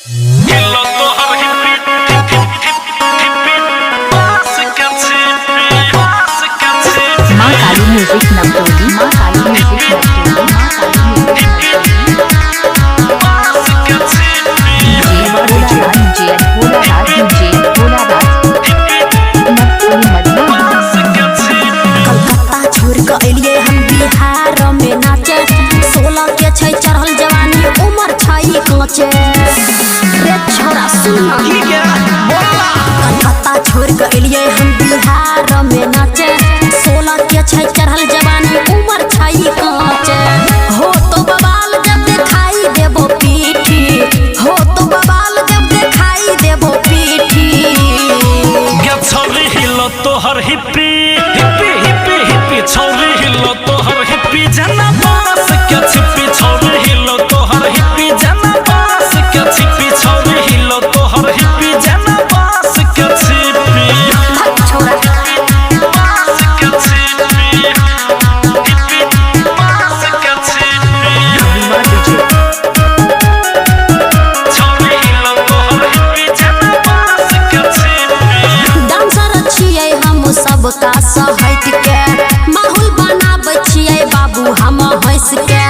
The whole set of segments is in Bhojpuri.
म्यूजिक नवतोली मां काली म्यूजिक नवतोली मां काली म्यूजिक कलकत्ता छोड़ के अलिए हम बिहार में नाचे 16 के छै चढ़ल जवानी उम्र छै कांचे रे छोरा सुन कलकत्ता छोड़ के अलिए हम बिहार में नाचे 16 के छै चढ़ल जवानी उम्र छै कांचे हो तो बवाल जब दिखाई देबो पीठी हो तो बवाल जब दिखाई देबो पीठी गे छौरी हिलो तोहर हिप्पी हिप्पी हिप्पी हिप्पी छौरी हिलो तोहर हिप्पी जना बास के छिप्पी छौरी हिलो तोहर हिप्पी जना बास के छिप्पी छौरी हिलो तोहर हिप्पी जना बास के छिप्पी भग छोरा बास के छिप्पी हिप्पी बास के छिप्पी छौरी हिलो तोहर हिप्पी जना बास के छिप्पी डांसर छियै हम सबका सहट के माहौल बनाबै छियै बाबू हम हंस के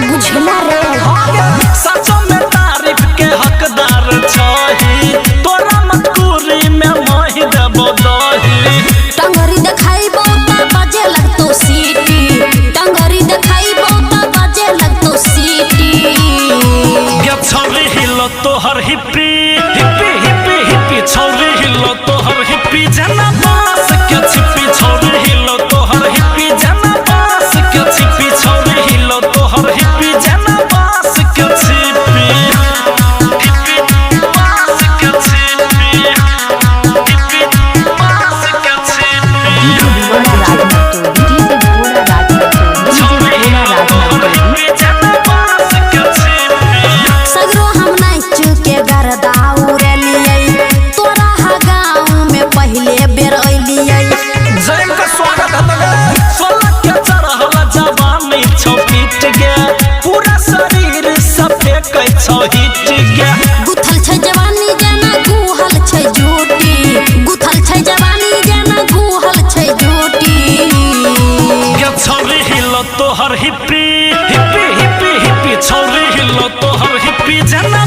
बुझला रे सचो में तारीफ के हकदार छही तोरा मटकुरी में मोहि देबो दही टंगरी देखाइबो त बजे लगतो सीटी टंगरी देखाइबो त बजे लगतो सीटी गे छौरी हिलो तोहर हिप्पी हिप्पी हिप्पी हिप्पी छौरी हिलो तोहर हिप्पी जना बास के छिप्पी छौरी हिलो तोहर हिप्पी जना बास के छिप्पी छौरी हिलो तोहर हिप्पी जना बास के छिप्पी हिप्पी बास के छिप्पी हिप्पी बास के छिप्पी सगरो हम नाच के गरदा उड़लियै तोरा हा गाँव में पहले बेर अइलियै जैन का स्वागत है सोलह के चढ़ल जवानी छौ पीट गे पूरा शरीर सफेद छौ हिट गे गुथल छै जवानी जेना गुहल छै झूठी गुथल छै जवानी जेना गुहल छै झूठी गे छौरी हिलो तोहर हिप्पी हिप्पी हिप्पी हिप्पी छौरी हिलो तोहर हिप्पी जना